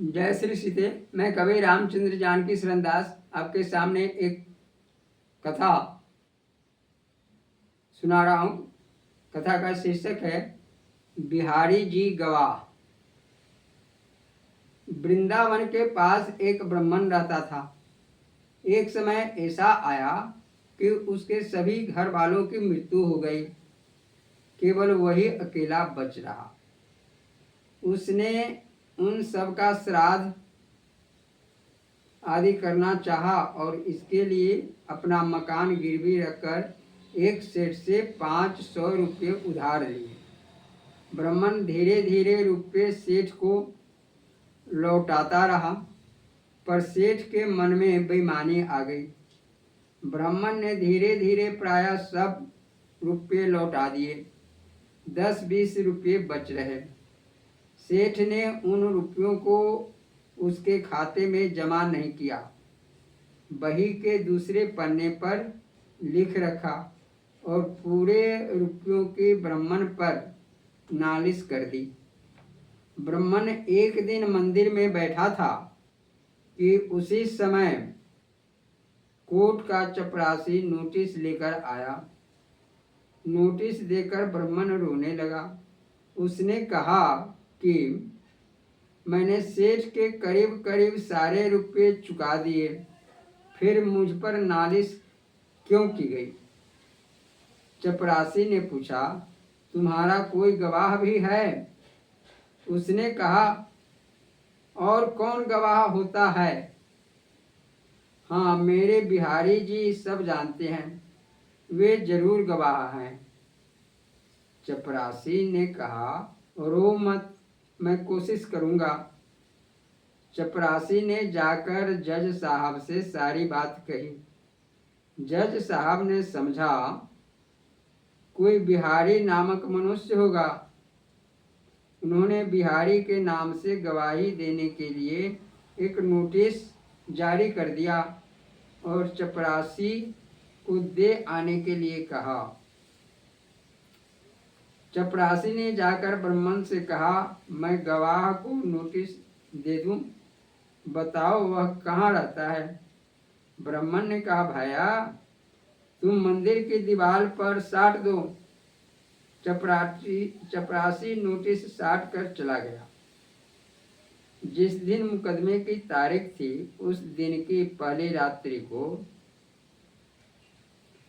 जय श्री सीते। मैं कवि रामचंद्र जानकी शरणदास आपके सामने एक कथा सुना रहा हूँ। कथा का शीर्षक है बिहारी जी गवाह। वृंदावन के पास एक ब्राह्मण रहता था। एक समय ऐसा आया कि उसके सभी घर वालों की मृत्यु हो गई, केवल वही अकेला बच रहा। उसने उन सब का श्राद्ध आदि करना चाहा और इसके लिए अपना मकान गिरवी रखकर एक सेठ से 500 रुपये उधार लिए। ब्राह्मण धीरे धीरे रुपये सेठ को लौटाता रहा, पर सेठ के मन में बेईमानी आ गई। ब्राह्मण ने धीरे धीरे प्रायः सब रुपये लौटा दिए। 10-20 रुपये बच रहे। सेठ ने उन रुपयों को उसके खाते में जमा नहीं किया, बही के दूसरे पन्ने पर लिख रखा और पूरे रुपयों की ब्राह्मण पर नालिश कर दी। ब्राह्मण एक दिन मंदिर में बैठा था कि उसी समय कोर्ट का चपरासी नोटिस लेकर आया। नोटिस देकर ब्राह्मण रोने लगा। उसने कहा कि मैंने सेठ के करीब करीब सारे रुपये चुका दिए, फिर मुझ पर नालिश क्यों की गई? चपरासी ने पूछा, तुम्हारा कोई गवाह भी है? उसने कहा, और कौन गवाह होता है? हाँ, मेरे बिहारी जी सब जानते हैं, वे जरूर गवाह हैं। चपरासी ने कहा, रो मत, मैं कोशिश करूंगा। चपरासी ने जाकर जज साहब से सारी बात कही। जज साहब ने समझा कोई बिहारी नामक मनुष्य होगा। उन्होंने बिहारी के नाम से गवाही देने के लिए एक नोटिस जारी कर दिया और चपरासी को दे आने के लिए कहा। चपरासी ने जाकर ब्राह्मण से कहा, मैं गवाह को नोटिस दे दूं, बताओ वह कहाँ रहता है? ब्राह्मण ने कहा, भैया तुम मंदिर की दीवार पर साट दो। चपरासी नोटिस साट कर चला गया। जिस दिन मुकदमे की तारीख थी, उस दिन की पहली रात्रि को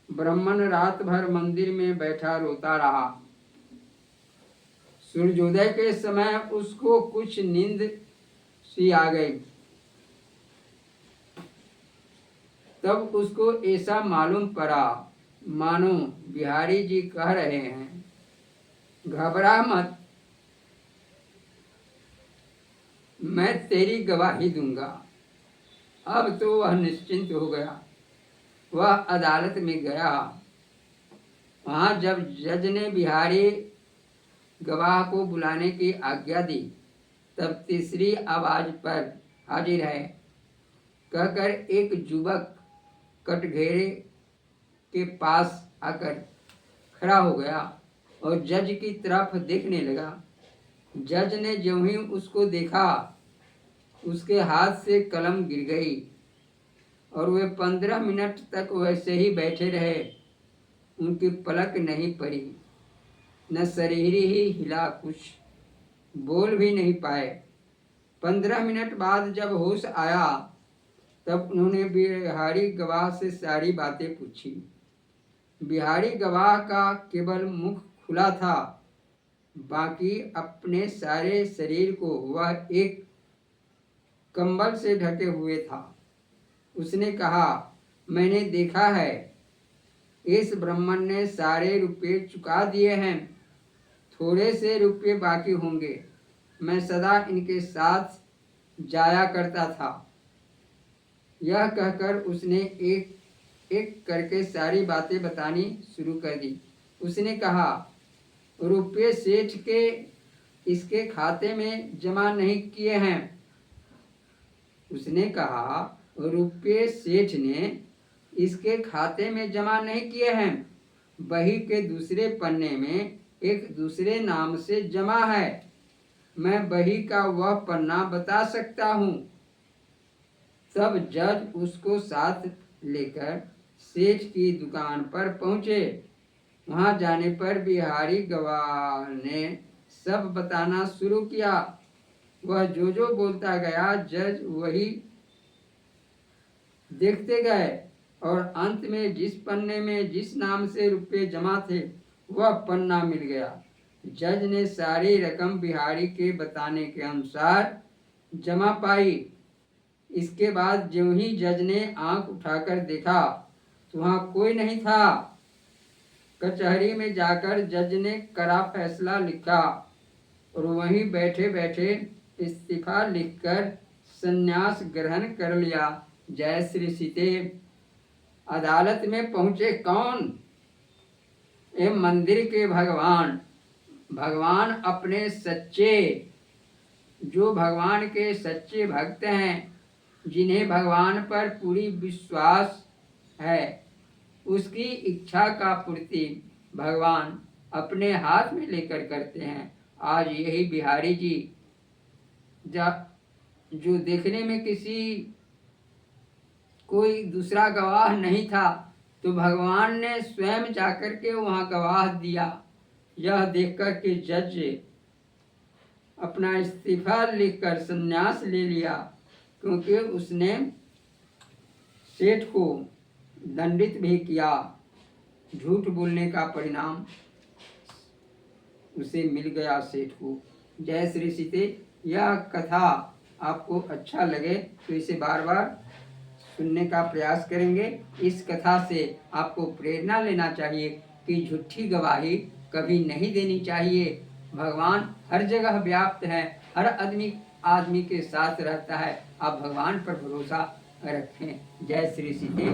ब्राह्मण रात भर मंदिर में बैठा रोता रहा। सूर्योदय के समय उसको कुछ नींद सी आ गई। तब उसको ऐसा मालूम पड़ा मानो बिहारी जी कह रहे हैं, घबरा मत, मैं तेरी गवाही दूंगा। अब तो वह निश्चिंत हो गया। वह अदालत में गया। वहां जब जज ने बिहारी गवाह को बुलाने की आज्ञा दी, तब तीसरी आवाज पर हाजिर है कहकर एक युवक कटघरे के पास आकर खड़ा हो गया और जज की तरफ देखने लगा। जज ने ज्यों ही उसको देखा, उसके हाथ से कलम गिर गई और वे 15 मिनट तक वैसे ही बैठे रहे। उनकी पलक नहीं पड़ी, न शरीर ही हिला, कुछ बोल भी नहीं पाए। 15 मिनट बाद जब होश आया, तब उन्होंने बिहारी गवाह से सारी बातें पूछी। बिहारी गवाह का केवल मुख खुला था, बाकी अपने सारे शरीर को वह एक कंबल से ढके हुए था। उसने कहा, मैंने देखा है, इस ब्राह्मण ने सारे रुपये चुका दिए हैं, थोड़े से रुपये बाकी होंगे। मैं सदा इनके साथ जाया करता था। यह कहकर उसने एक एक करके सारी बातें बतानी शुरू कर दी। उसने कहा, रुपये सेठ के इसके खाते में जमा नहीं किए हैं। उसने कहा, रुपये सेठ ने इसके खाते में जमा नहीं किए हैं, बही के दूसरे पन्ने में एक दूसरे नाम से जमा है। मैं बही का वह पन्ना बता सकता हूँ। तब जज उसको साथ लेकर सेठ की दुकान पर पहुँचे। वहाँ जाने पर बिहारी गवाह ने सब बताना शुरू किया। वह जो बोलता गया जज वही देखते गए और अंत में जिस पन्ने में जिस नाम से रुपए जमा थे वह पन्ना मिल गया। जज ने सारी रकम बिहारी के बताने के अनुसार जमा पाई। इसके बाद ज्यों ही जज ने आंख उठाकर देखा तो वहाँ कोई नहीं था। कचहरी में जाकर जज ने कड़ा फैसला लिखा और वहीं बैठे बैठे इस्तीफा लिखकर संन्यास ग्रहण कर लिया। जय श्री सीते। अदालत में पहुंचे कौन? ये मंदिर के भगवान। भगवान अपने सच्चे, जो भगवान के सच्चे भक्त हैं, जिन्हें भगवान पर पूरी विश्वास है, उसकी इच्छा का पूर्ति भगवान अपने हाथ में लेकर करते हैं। आज यही बिहारी जी जो देखने में किसी कोई दूसरा गवाह नहीं था, तो भगवान ने स्वयं जाकर के वहाँ गवाह दिया। यह देखकर के जज अपना इस्तीफा लिखकर संन्यास ले लिया, क्योंकि उसने सेठ को दंडित भी किया। झूठ बोलने का परिणाम उसे मिल गया सेठ को। जय श्री सीते। यह कथा आपको अच्छा लगे तो इसे बार बार सुनने का प्रयास करेंगे। इस कथा से आपको प्रेरणा लेना चाहिए कि झूठी गवाही कभी नहीं देनी चाहिए। भगवान हर जगह व्याप्त है, हर आदमी के साथ रहता है। आप भगवान पर भरोसा रखें। जय श्री सीते।